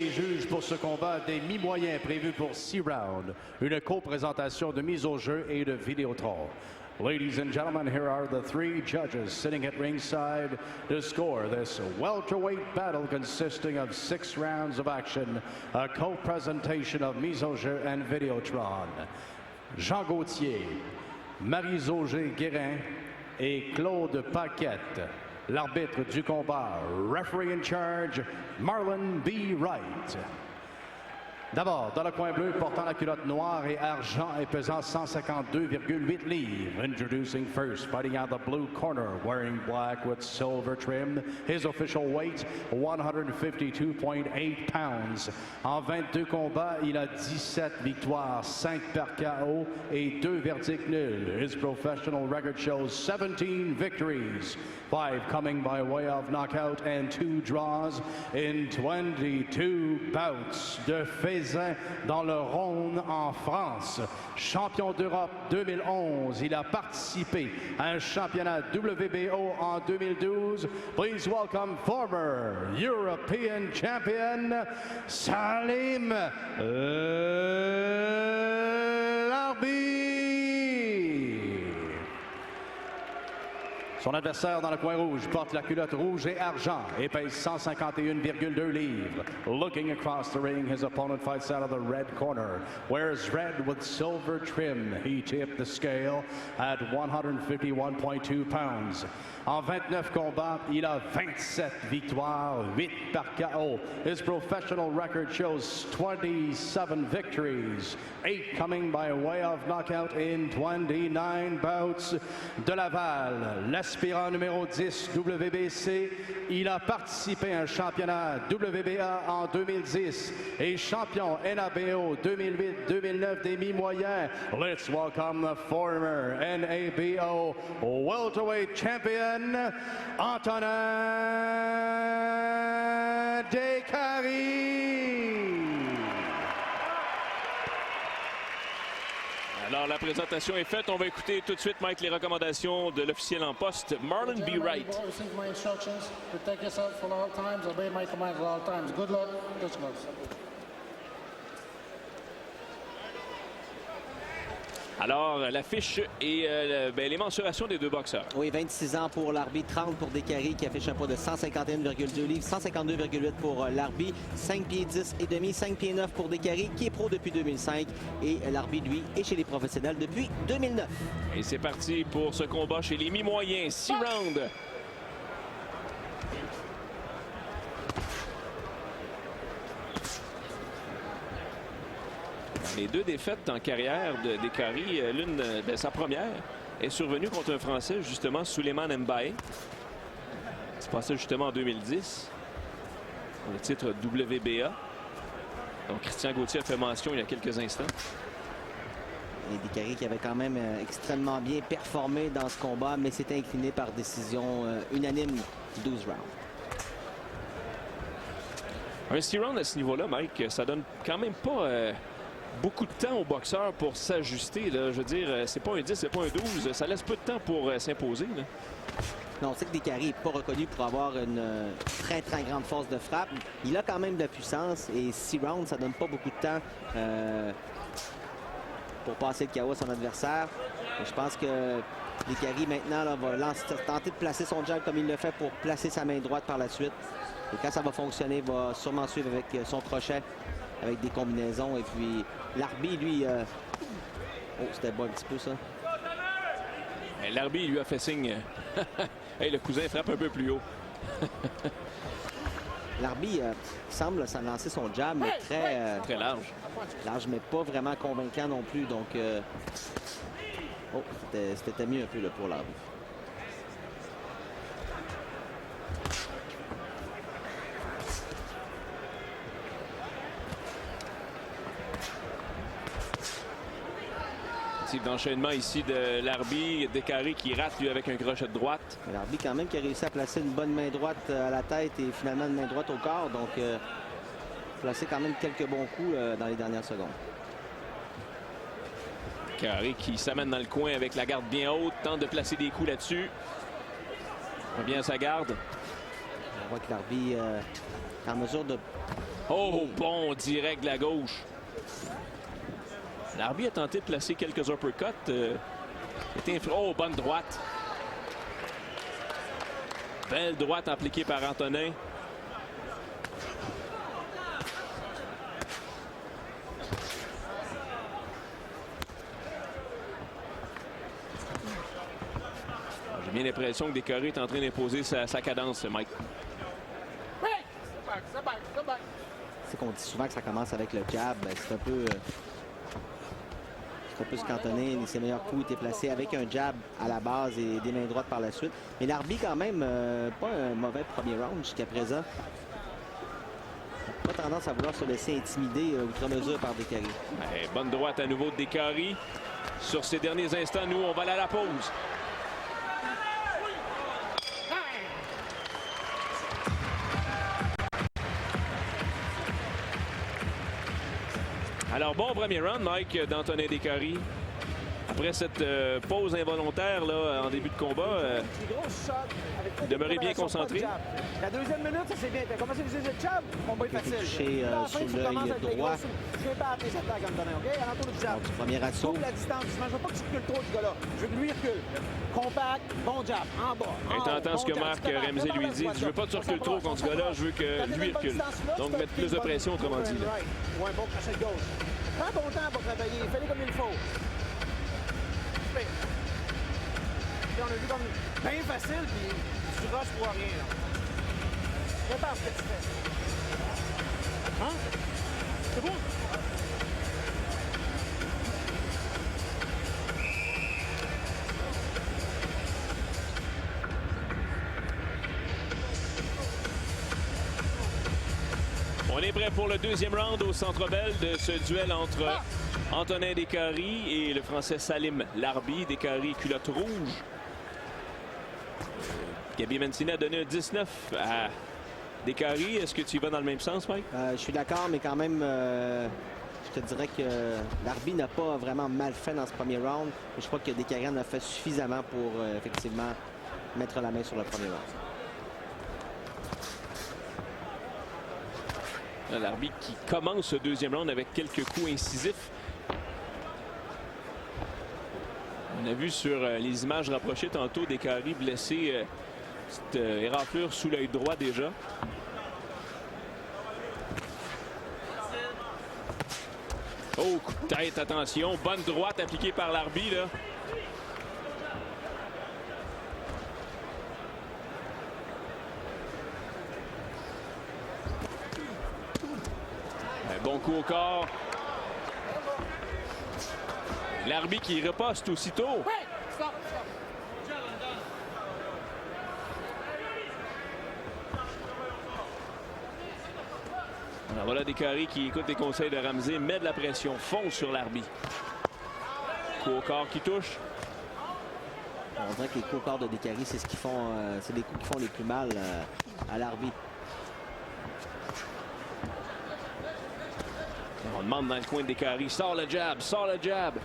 Les juges pour ce combat des mi-moyens prévus pour 6 rounds. Une co-présentation de mise au jeu et de Vidéotron. Ladies and gentlemen, here are the 3 judges sitting at ringside to score this welterweight battle consisting of 6 rounds of action, a co-presentation of mise au jeu and Vidéotron. Jean Gauthier, Marie-Zogé Guérin et Claude Paquette. L'arbitre du combat, referee in charge, Marlon B. Wright. D'abord, dans le coin bleu, portant la culotte noire et argent et pesant 152,8 livres. Introducing first, fighting out the blue corner, wearing black with silver trim. His official weight, 152.8 pounds. En 22 combats, il a 17 victoires, 5 par KO et 2 verdicts nuls. His professional record shows 17 victories, 5 coming by way of knockout and 2 draws in 22 bouts de dans le Rhône en France. Champion d'Europe 2011, il a participé à un championnat WBO en 2012. Please welcome former European champion Salim Larbi. Son adversaire dans le coin rouge porte la culotte rouge et argent et pèse 151,2 livres. Looking across the ring, his opponent fights out of the red corner. Wears red with silver trim. He tipped the scale at 151.2 pounds. En 29 combats, il a 27 victoires, 8 par KO. His professional record shows 27 victories, 8 coming by way of knockout in 29 bouts. De Laval, l'aspirant numéro 10 WBC, il a participé à un championnat WBA en 2010 et champion NABO 2008-2009 des mi-moyens. Let's welcome the former NABO welterweight champion, Antonin Décarie. Alors, la présentation est faite. On va écouter tout de suite, Mike, les recommandations de l'officiel en poste, Marlon B. Wright. Alors, l'affiche et les mensurations des deux boxeurs. Oui, 26 ans pour Larbi, 30 pour Décarie qui affiche un poids de 151,2 livres, 152,8 pour Larbi, 5 pieds 10 et demi, 5 pieds 9 pour Décarie qui est pro depuis 2005 et Larbi, lui, est chez les professionnels depuis 2009. Et c'est parti pour ce combat chez les mi-moyens, 6 rounds. Les 2 défaites en carrière de Décarie, l'une de sa première, est survenue contre un Français, justement, Souleymane Mbaye. C'est passé justement en 2010, pour le titre WBA. Donc, Christian Gauthier a fait mention il y a quelques instants. Et Décarie qui avait quand même extrêmement bien performé dans ce combat, mais s'est incliné par décision unanime 12 rounds. Un 6 rounds à ce niveau-là, Mike, ça donne quand même pas beaucoup de temps aux boxeurs pour s'ajuster. Je veux dire, c'est pas un 10, c'est pas un 12. Ça laisse peu de temps pour s'imposer. Non, on sait que Décarie n'est pas reconnu pour avoir une très, très grande force de frappe. Il a quand même de la puissance et 6 rounds, ça donne pas beaucoup de temps pour passer le KO à son adversaire. Et je pense que Décarie, maintenant, là, va tenter de placer son jab comme il le fait pour placer sa main droite par la suite. Et quand ça va fonctionner, il va sûrement suivre avec son crochet, avec des combinaisons. Et puis, Larbi, lui... Oh, c'était bon un petit peu, ça. Larbi lui a fait signe. Hey, le cousin frappe un peu plus haut. Larbi semble s'en lancer son jab, mais très large. Large, mais pas vraiment convaincant non plus. Donc, oh, c'était mieux un peu là, pour Larbi. D'enchaînement ici de Larbi, Décarie qui rate lui avec un crochet de droite. Larbi quand même qui a réussi à placer une bonne main droite à la tête et finalement une main droite au corps. Donc placé quand même quelques bons coups dans les dernières secondes. Décarie qui s'amène dans le coin avec la garde bien haute, tente de placer des coups là-dessus. Revient à sa garde. On voit que Larbi est en mesure de Oh, bon, direct de la gauche. L'arbitre a tenté de placer quelques uppercuts. Oh, bonne droite. Belle droite appliquée par Antonin. J'ai bien l'impression que Décoré est en train d'imposer sa cadence, Mike. C'est qu'on dit souvent que ça commence avec le jab. C'est un peu ce qu'Antonin, ses meilleurs coups étaient placés avec un jab à la base et des mains droites par la suite. Mais l'arbitre, quand même, pas un mauvais premier round jusqu'à présent. Pas tendance à vouloir se laisser intimider outre mesure par Décoré. Bonne droite à nouveau de Décoré. Sur ces derniers instants, nous, on va aller à la pause. Alors, bon premier round, Mike, d'Antonin Décoré. Après cette pause involontaire là, en début de combat, demeurer bien concentré. La deuxième minute, ça c'est bien. Tu as commencé à utiliser le jab, le combat est facile. Touché sous l'œil droit. Je vais battre les attaques, Antonin, OK? À l'entour du jab. Premier assaut. Trouve la distance. Je ne veux pas que tu recules trop, ce gars-là. Je veux que lui recule. Compact, bon jab, en bas. Et t'entends ce que Marc Ramsey lui dit. Je veux pas que tu recules trop contre ce gars-là, je veux que lui recule. Donc mettre plus de pression, autrement dit. Ou un bon crochet de gauche. Prends ton temps pour travailler. Fais-le comme il faut. On a vu comme bien facile, puis tu rushes pour rien. Prépare ce que tu fais. Hein? C'est bon? On est prêt pour le deuxième round au Centre Bell de ce duel entre Antonin Décoré et le Français Salim Larbi. Décoré, culotte rouge. Gabi Mancini a donné un 19 à Décoré. Est-ce que tu y vas dans le même sens, Mike? Je suis d'accord, mais quand même, je te dirais que Larbi n'a pas vraiment mal fait dans ce premier round. Je crois que Décoré en a fait suffisamment pour effectivement mettre la main sur le premier round. L'arbitre qui commence ce deuxième round avec quelques coups incisifs. On a vu sur les images rapprochées tantôt Décoré blessé, petite éraflure sous l'œil droit déjà. Oh, coup de tête, attention. Bonne droite appliquée par l'arbitre, là. Un bon coup au corps. L'arbitre qui riposte aussitôt. Alors voilà Décoré qui écoute les conseils de Ramsey, met de la pression, fonce sur l'arbitre. Coup au corps qui touche. On dirait que les coups au corps de Décoré, c'est ce qu'ils font, c'est les coups qui font les plus mal à l'arbitre. On demande dans le coin de Décoré, sort le jab, sort le jab.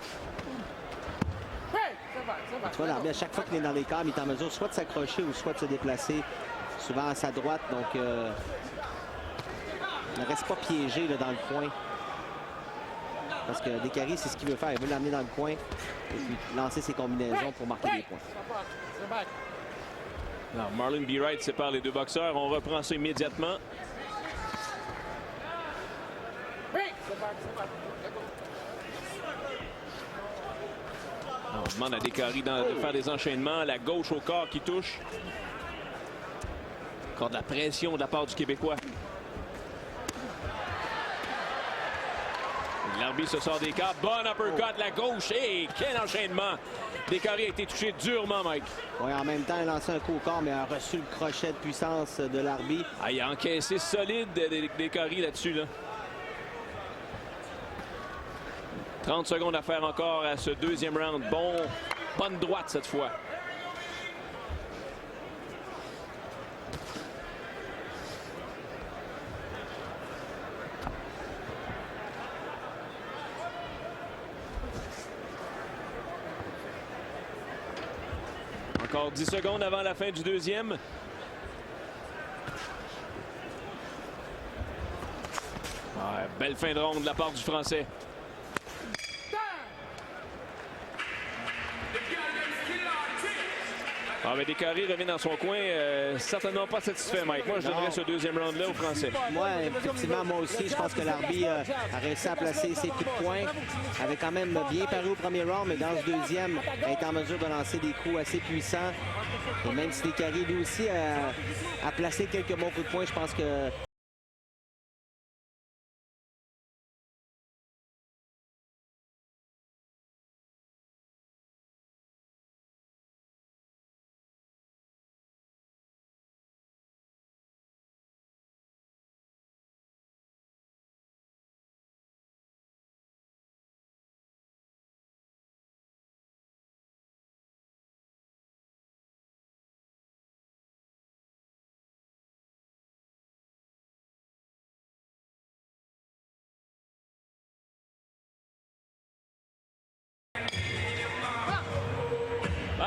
Tu vois, l'arbitre, à chaque fois qu'il est dans les câbles, il est en mesure soit de s'accrocher ou soit de se déplacer, souvent à sa droite. Donc, il ne reste pas piégé là, dans le coin. Parce que Décoré, c'est ce qu'il veut faire. Il veut l'amener dans le coin et puis lancer ses combinaisons pour marquer des points. Alors, Marlon B. Wright sépare les deux boxeurs. On reprend ça immédiatement. On demande à Décoré de faire des enchaînements. La gauche au corps qui touche. Encore de la pression de la part du Québécois. L'arbitre se sort des câbles. Bon uppercut, la gauche. Et quel enchaînement! Décoré a été touché durement, Mike. Oui, en même temps, il a lancé un coup au corps, mais a reçu le crochet de puissance de l'arbitre. Ah, il a encaissé solide Décoré là-dessus, là. 30 secondes à faire encore à ce deuxième round. Bonne droite cette fois. Encore 10 secondes avant la fin du deuxième. Ouais, belle fin de ronde de la part du Français. Ah, mais Descaries revient dans son coin, certainement pas satisfait, Mike. Moi, je donnerais ce deuxième round-là aux Français. Moi, effectivement, moi aussi, je pense que l'arbitre a réussi à placer ses coups de poing. Avait quand même bien paru au premier round, mais dans ce deuxième, il est en mesure de lancer des coups assez puissants. Et même si Descaries, lui aussi, a placé quelques bons coups de poing, je pense que...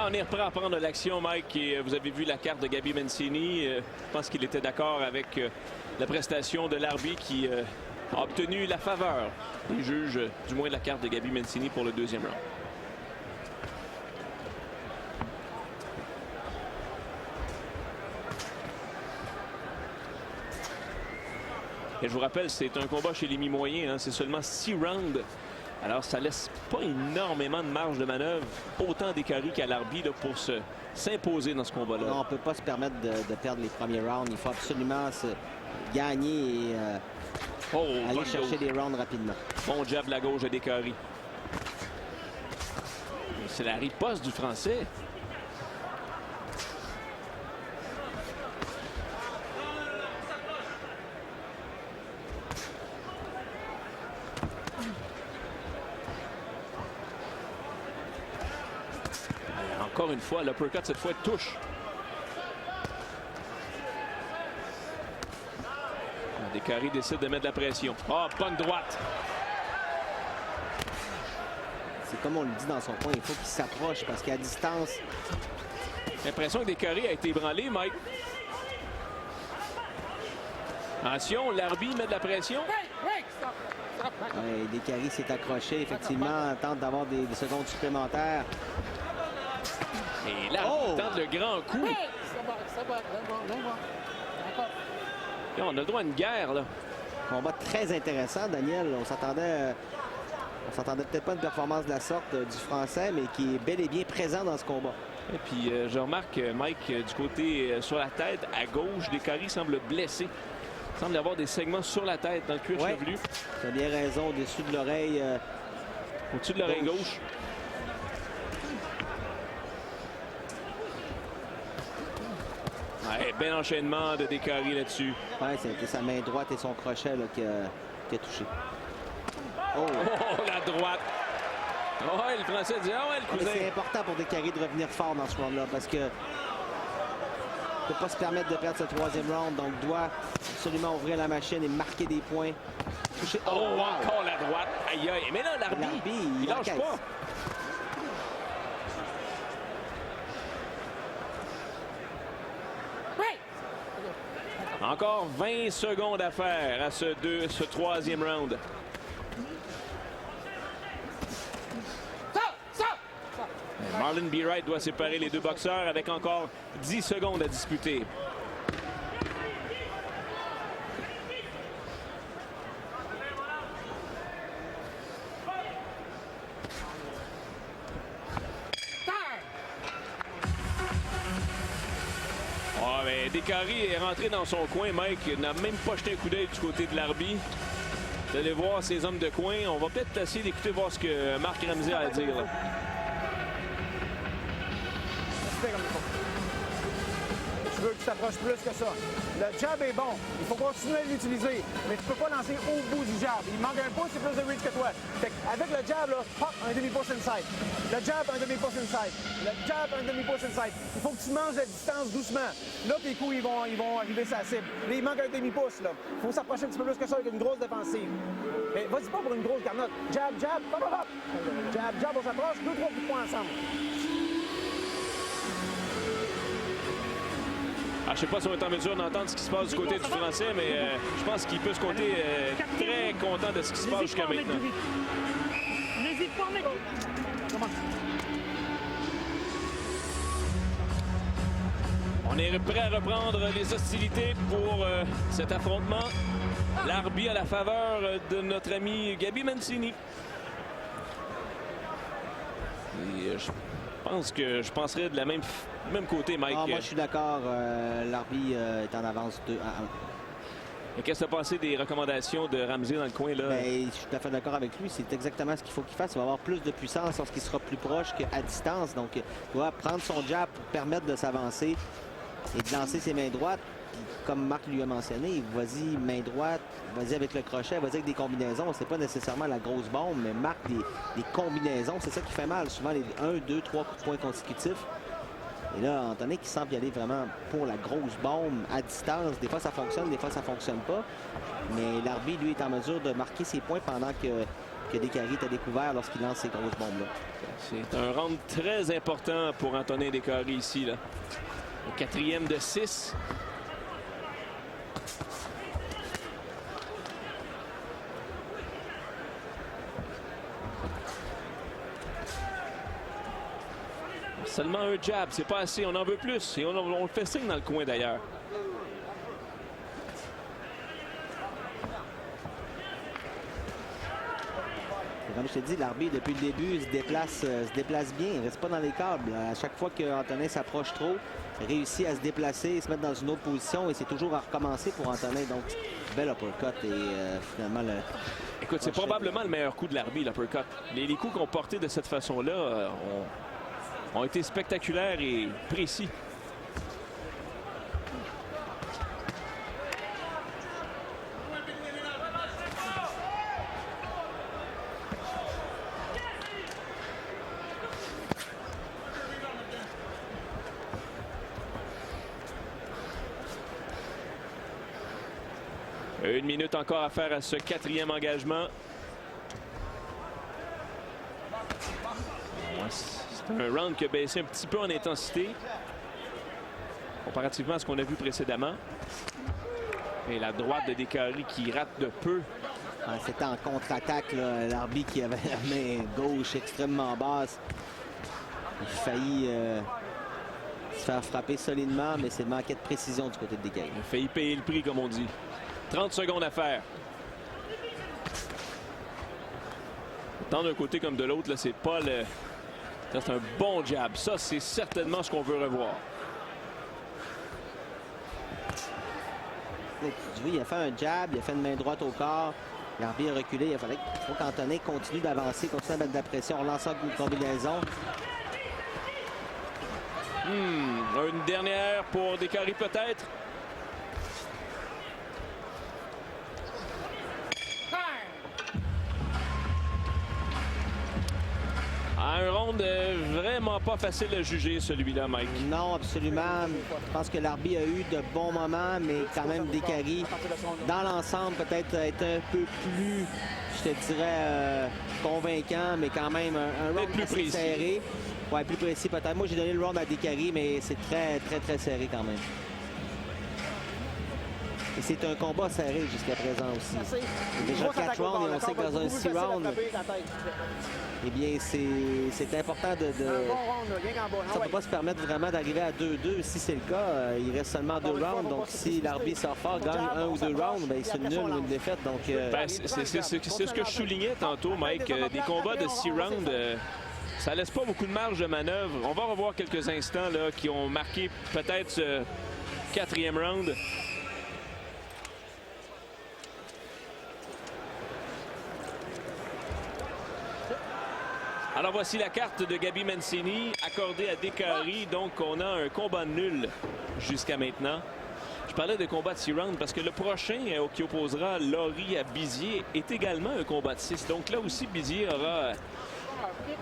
On est prêt à prendre l'action, Mike, et vous avez vu la carte de Gabi Mancini. Je pense qu'il était d'accord avec la prestation de l'arbitre qui a obtenu la faveur des juges, du moins de la carte de Gabi Mancini pour le deuxième round. Et je vous rappelle, c'est un combat chez les mi-moyens, hein, c'est seulement 6 rounds. Alors, ça laisse pas énormément de marge de manœuvre, autant Descaries qu'à l'arbitre pour s'imposer dans ce combat-là. Non, on ne peut pas se permettre de perdre les premiers rounds. Il faut absolument gagner et aller chercher des rounds rapidement. Bon jab de la gauche de Descaries. C'est la riposte du Français. Encore une fois, l'uppercut, cette fois, touche. Descaries décide de mettre de la pression. Ah, bonne droite. C'est comme on le dit dans son coin, il faut qu'il s'approche parce qu'à distance... J'ai l'impression que Descaries a été ébranlé, Mike. Attention, l'arbitre met de la pression. Ouais, Descaries s'est accroché, effectivement, tente d'avoir des secondes supplémentaires. Et là, il tente le grand coup. Et on a le droit à une guerre, là. Combat très intéressant, Daniel. On s'attendait peut-être pas à une performance de la sorte du Français, mais qui est bel et bien présent dans ce combat. Et puis, je remarque, Mike, du côté sur la tête, à gauche, Descaries semble blessé. Il semble avoir des segments sur la tête, dans le cuir chevelu. Tu as bien raison, au-dessus de l'oreille. Au-dessus de l'oreille gauche. Ouais, bel enchaînement de Descaries là-dessus. Ouais, c'était sa main droite et son crochet là, qui a touché. Oh, la droite. Ouais, le Français dit, ah ouais, le cousin. C'est important pour Descaries de revenir fort dans ce round-là parce que ne peut pas se permettre de perdre ce troisième round. Donc, doit absolument ouvrir la machine et marquer des points. Toucher. Oh, wow. Encore la droite. Aïe, aïe. Mais là, l'arbitre, il lâche pas. Encore 20 secondes à faire à ce troisième round. Marlon B. Wright doit séparer les deux boxeurs avec encore 10 secondes à disputer. Descaries est rentré dans son coin. Mike n'a même pas jeté un coup d'œil du côté de l'arbitre. Vous allez voir ces hommes de coin. On va peut-être essayer d'écouter voir ce que Marc Ramsey a à dire. Là. Tu veux que tu t'approches plus que ça. Le jab est bon. Il faut continuer à l'utiliser. Mais tu ne peux pas lancer au bout du jab. Il manque un pouce, c'est plus de reach que toi. Fait avec le jab, là, hop, un demi-pouce inside. Le jab, un demi-pouce inside. Le jab, un demi-pouce inside. Il faut que tu manges la distance doucement. Là, tes coups, ils vont arriver sur la cible. Là, il manque un demi-pouce. Il faut s'approcher un petit peu plus que ça avec une grosse défensive. Mais vas-y pas pour une grosse garnotte. Jab, jab, hop, hop, hop. Jab, jab, on s'approche. 2-3 coups de poing ensemble. je ne sais pas si on est en mesure d'entendre ce qui se passe du côté du Français, mais je pense qu'il peut se compter très content de ce qui se passe jusqu'à maintenant. N'hésite pas à mettre du vide. On est prêt à reprendre les hostilités pour cet affrontement. L'arbitre à la faveur de notre ami Gabi Mancini. Et je penserais de la même côté, Mike. Moi, je suis d'accord. L'arbitre est en avance 2-1. Et qu'est-ce que tu as pensé des recommandations de Ramsey dans le coin, là? Je suis tout à fait d'accord avec lui. C'est exactement ce qu'il faut qu'il fasse. Il va avoir plus de puissance lorsqu'il sera plus proche qu'à distance. Donc, il doit prendre son jab pour permettre de s'avancer et de lancer ses mains droites. Puis, comme Marc lui a mentionné, vas-y main droite, vas-y avec le crochet, vas-y avec des combinaisons. C'est pas nécessairement la grosse bombe, mais Marc, des combinaisons, c'est ça qui fait mal. Souvent, les 1, 2, 3 coups de poing consécutifs. Et là, Anthony qui semble y aller vraiment pour la grosse bombe à distance. Des fois, ça fonctionne, des fois, ça fonctionne pas. Mais l'arbitre, lui, est en mesure de marquer ses points pendant que Descaries est à découvert lorsqu'il lance ces grosses bombes-là. C'est un round très important pour Antonin Descaries ici, là. Le 4e de 6. Seulement un jab, c'est pas assez, on en veut plus. Et on le fait signe dans le coin d'ailleurs. Comme je te dis, l'arbitre, depuis le début, se déplace bien. Il ne reste pas dans les câbles. À chaque fois qu'Antonin s'approche trop, il réussit à se déplacer, se mettre dans une autre position et c'est toujours à recommencer pour Antonin. Donc, bel uppercut et finalement le... Écoute, c'est probablement le meilleur coup de l'arbitre, l'uppercut. Les coups qu'on portait de cette façon-là ont été spectaculaires et précis. Une minute encore à faire à ce 4e engagement. C'est un round qui a baissé un petit peu en intensité comparativement à ce qu'on a vu précédemment. Et la droite de Descaries qui rate de peu. C'était en contre-attaque, l'arbitre qui avait la main gauche extrêmement basse. Il faillit se faire frapper solidement, mais c'est le manquait de précision du côté de Descaries. Il a failli payer le prix, comme on dit. 30 secondes à faire. Tant d'un côté comme de l'autre, c'est pas le... C'est un bon jab. Ça, c'est certainement ce qu'on veut revoir. Oui, il a fait un jab, il a fait une main droite au corps. L'arbitre a reculé. Il faut qu'Antonin continue d'avancer, continue à mettre de la pression, en lançant une combinaison. Une dernière pour Descaries peut-être. Un round vraiment pas facile à juger, celui-là, Mike. Non, absolument. Je pense que l'arbitre a eu de bons moments, mais quand même Descaries, dans l'ensemble, peut-être être un peu plus, je te dirais, convaincant, mais quand même un round plus précis. Serré. Ouais, plus précis peut-être. Moi, j'ai donné le round à Descaries, mais c'est très, très, très serré quand même. Et c'est un combat serré jusqu'à présent aussi. Déjà 4 rounds et on sait que dans un 6 rounds, eh bien, c'est important de... Ça ne peut pas se permettre vraiment d'arriver à 2-2. Si c'est le cas, il reste seulement 2 rounds. Donc, si l'arbitre sort fort, gagne 1 ou 2 rounds, ben, c'est nul ou une défaite. Donc, c'est ce que je soulignais tantôt, Mike. Des combats de 6 rounds, ça laisse pas beaucoup de marge de manœuvre. On va revoir quelques instants là, qui ont marqué peut-être ce 4e round. Alors voici la carte de Gabi Mancini accordée à Descaries. Donc on a un combat nul jusqu'à maintenant. Je parlais de combat de 6 rounds parce que le prochain qui opposera Laurie à Bizier est également un combat de 6. Donc là aussi Bizier aura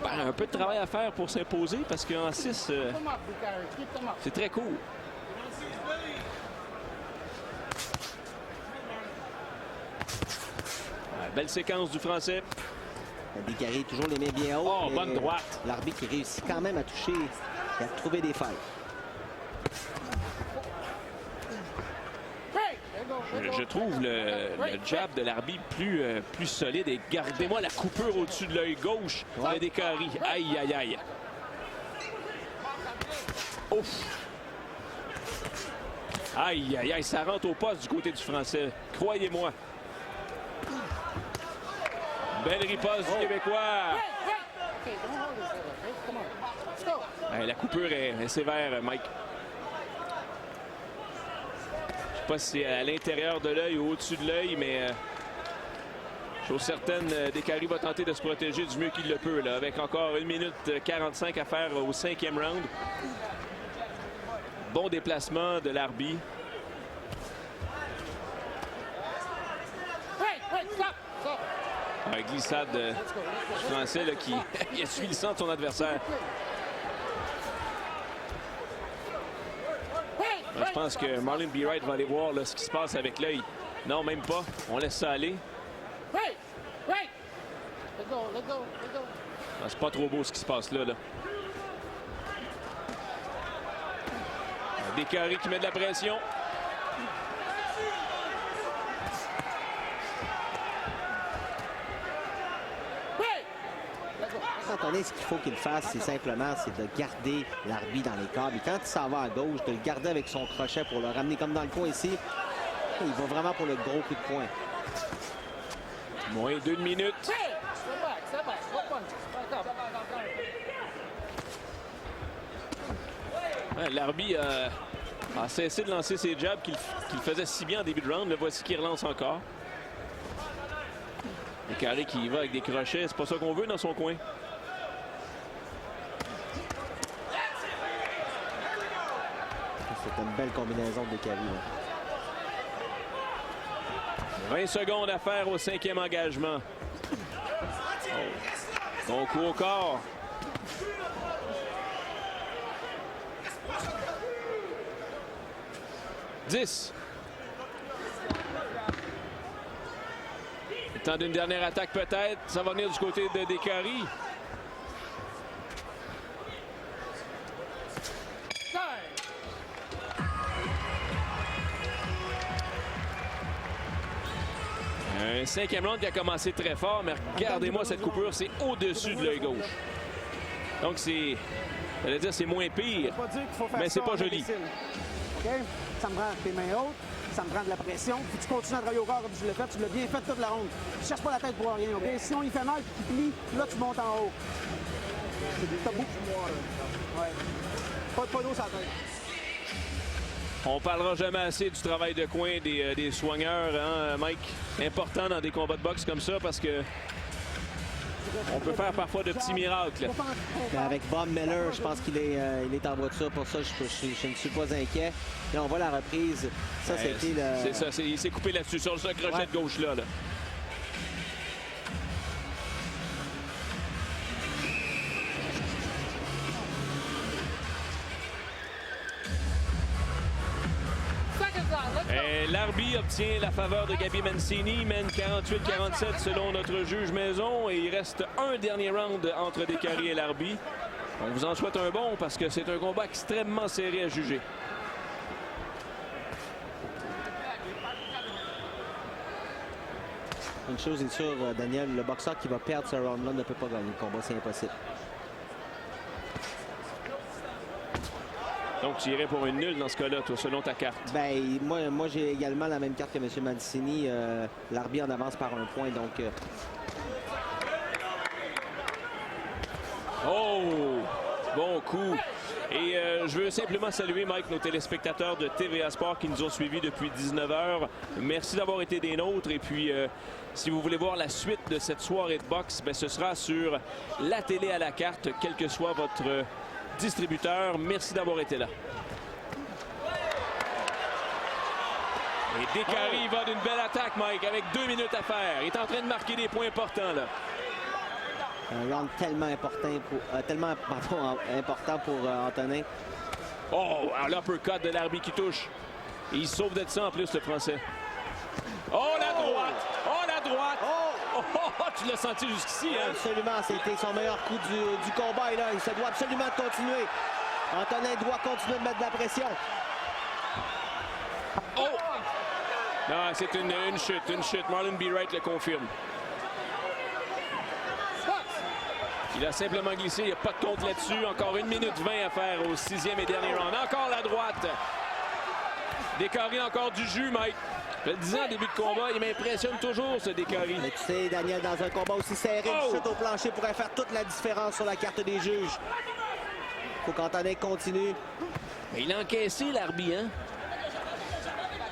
un peu de travail à faire pour s'imposer parce qu'en 6 c'est très court. Belle séquence du Français. Descaries, toujours les mains bien hautes. Oh, bonne droite. L'arbitre qui réussit quand même à toucher et à trouver des failles. Je trouve le jab de l'arbitre plus solide. Et gardez-moi la coupure au-dessus de l'œil gauche de Décarie. Aïe, aïe, aïe. Ouf. Aïe, aïe, aïe. Ça rentre au poste du côté du Français. Croyez-moi. Belle riposte du Québécois. La coupure est sévère, Mike. Je ne sais pas si c'est à l'intérieur de l'œil ou au-dessus de l'œil, mais chose certaine, Décarie va tenter de se protéger du mieux qu'il le peut, là, avec encore 1 minute 45 à faire au 5e round. Bon déplacement de l'arbitre. Un glissade du Français là, qui essuie le sang de son adversaire. Je pense que Marlon B. Wright va aller voir là, ce qui se passe avec l'œil. Non, même pas. On laisse ça aller. C'est pas trop beau ce qui se passe là. Décarie qui met de la pression. Antonin, ce qu'il faut qu'il fasse, c'est simplement de garder l'arbitre dans les câbles. Et quand il s'en va à gauche, de le garder avec son crochet pour le ramener comme dans le coin ici. Il va vraiment pour le gros coup de poing. Moins d'1 minute. L'arbitre a cessé de lancer ses jabs qu'il faisait si bien en début de round. Le voici qui relance encore. Décarie qui va avec des crochets. C'est pas ça qu'on veut dans son coin. C'est une belle combinaison de Décarie. 20 secondes à faire au 5e engagement. Bon coup au corps. Dix. Le temps d'une dernière attaque peut-être. Ça va venir du côté de Décarie. Un 5e round qui a commencé très fort, mais regardez-moi cette coupure, c'est au-dessus de l'œil gauche. Donc c'est, j'allais dire, c'est moins pire, mais c'est pas joli. OK? Ça me prend tes mains hautes, ça me prend de la pression, puis tu continues à travailler au corps comme tu l'as fait, tu l'as bien fait toute la ronde. Tu cherches pas la tête pour rien, OK? Sinon il fait mal, puis il plie, là tu montes en haut. C'est des tabous. Ouais. Pas d'eau sur la tête. On parlera jamais assez du travail de coin des soigneurs, hein, Mike. Important dans des combats de boxe comme ça parce que on peut faire parfois de petits miracles. Avec Bob Miller, je pense qu'il est en voie de ça. Pour ça, je ne suis pas inquiet. Et on voit la reprise. Ça, c'était le... C'est ça, il s'est coupé là-dessus, sur ce crochet de gauche-là. Là. L'arbitre obtient la faveur de Gabi Mancini, mène 48-47 selon notre juge maison et il reste un dernier round entre Décarie et l'arbitre. On vous en souhaite un bon parce que c'est un combat extrêmement serré à juger. Une chose est sûre, Daniel, le boxeur qui va perdre ce round-là ne peut pas gagner le combat, c'est impossible. Donc, tu irais pour une nulle dans ce cas-là, toi, selon ta carte. Ben, moi j'ai également la même carte que M. Mancini. L'arbitre en avance par un point, donc... Oh! Bon coup! Et je veux simplement saluer, Mike, nos téléspectateurs de TVA Sport qui nous ont suivis depuis 19h. Merci d'avoir été des nôtres. Et puis, si vous voulez voir la suite de cette soirée de boxe, ben, ce sera sur la télé à la carte, quel que soit votre... distributeur. Merci d'avoir été là. Et Décarie va d'une belle attaque, Mike, avec 2 minutes à faire. Il est en train de marquer des points importants, là. Un round tellement important pour Antonin. Oh, l'uppercut de l'arbitre qui touche. Et il sauve de ça en plus, le Français. Oh, la droite! Oh, la droite! Tu l'as senti jusqu'ici, hein? Absolument, c'était son meilleur coup du combat. Et là, il se doit absolument continuer. Antonin doit continuer de mettre de la pression. Oh! Non, c'est une chute. Marlon B. Wright le confirme. Il a simplement glissé, il n'y a pas de compte là-dessus. Encore 1 minute 20 à faire au 6e et dernier round. Encore la droite. Décarré encore du jus, Mike. Je le disais en début de combat, il m'impressionne toujours, ce Décarré. Mais tu sais, Daniel, dans un combat aussi serré, une chute au plancher pourrait faire toute la différence sur la carte des juges. Faut qu'Antonin continue. Mais il a encaissé l'arbitre, hein?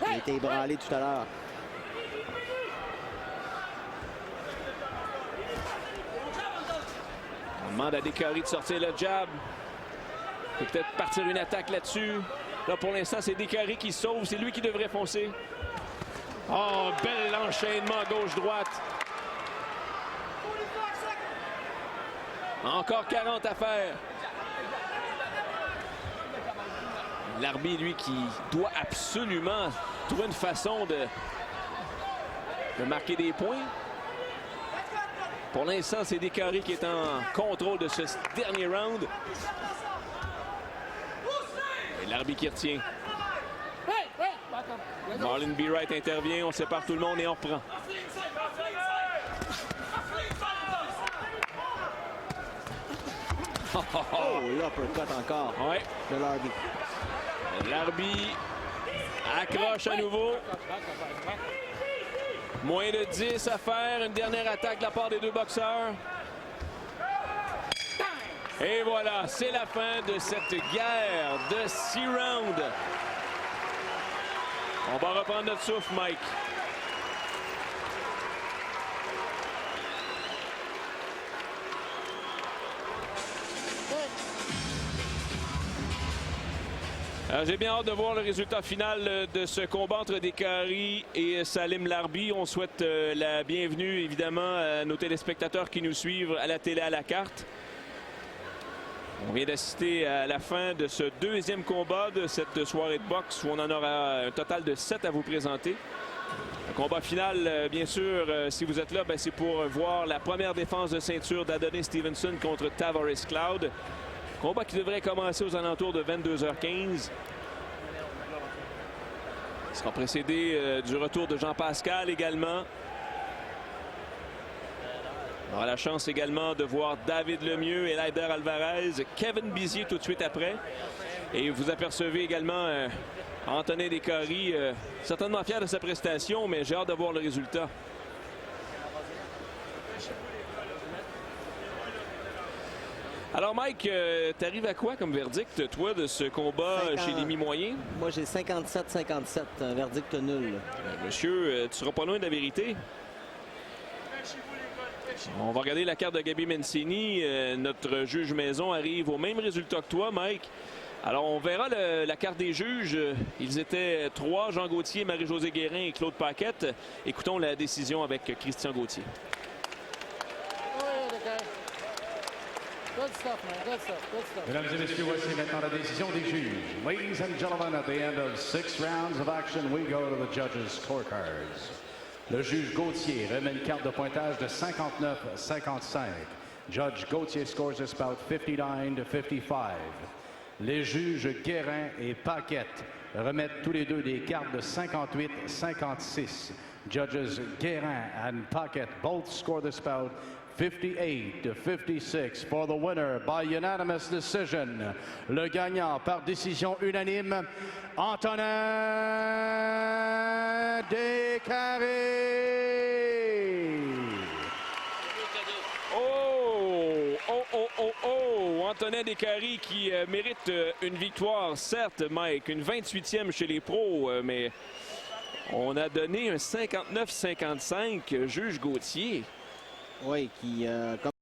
Il a été ébranlé tout à l'heure. On demande à Décaré de sortir le jab. Il peut peut-être partir une attaque là-dessus. Là, pour l'instant, c'est Décaré qui sauve. C'est lui qui devrait foncer. Oh, bel enchaînement gauche-droite. Encore 40 à faire. L'arbitre, lui, qui doit absolument trouver une façon de marquer des points. Pour l'instant, c'est Décaré qui est en contrôle de ce dernier round. Et l'arbitre qui retient. Marlon B. Wright intervient, on sépare tout le monde et on reprend. Oh, l'uppercut encore. Ouais. De l'arbitre. L'arbitre accroche à nouveau. Moins de 10 à faire. Une dernière attaque de la part des deux boxeurs. Et voilà, c'est la fin de cette guerre de 6 rounds. On va reprendre notre souffle, Mike. J'ai bien hâte de voir le résultat final de ce combat entre Décaré et Salim Larbi. On souhaite la bienvenue, évidemment, à nos téléspectateurs qui nous suivent à la télé à la carte. On vient d'assister à la fin de ce deuxième combat de cette soirée de boxe où on en aura un total de 7 à vous présenter. Le combat final, bien sûr, si vous êtes là, c'est pour voir la première défense de ceinture d'Adonis Stevenson contre Tavares Cloud. Combat qui devrait commencer aux alentours de 22h15. Il sera précédé du retour de Jean Pascal également. On aura la chance également de voir David Lemieux et Leider Alvarez, Kevin Bizier tout de suite après. Et vous apercevez également Antonin Décaré, certainement fier de sa prestation, mais j'ai hâte de voir le résultat. Alors Mike, t'arrives à quoi comme verdict, toi, de ce combat chez les mi-moyens? Moi, j'ai 57-57, un verdict nul. Monsieur, tu seras pas loin de la vérité. On va regarder la carte de Gabi Mancini. Notre juge maison arrive au même résultat que toi, Mike. Alors, on verra la carte des juges. Ils étaient 3, Jean Gauthier, Marie-Josée Guérin et Claude Paquette. Écoutons la décision avec Christian Gauthier. Mesdames et messieurs, voici maintenant la décision des juges. Ladies and gentlemen, at the end of 6 rounds of action, we go to the judges' scorecards. Le juge Gauthier remet une carte de pointage de 59-55. Judge Gauthier scores this bout 59-55. Les juges Guérin et Paquette remettent tous les deux des cartes de 58-56. Judges Guérin and Paquette both score this bout 58-56 for the winner by unanimous decision. Le gagnant par décision unanime, Antonin Décaré. Antonin Décaré qui mérite une victoire, certes, Mike, une 28e chez les pros, mais on a donné un 59-55, juge Gauthier. Oui, qui, comme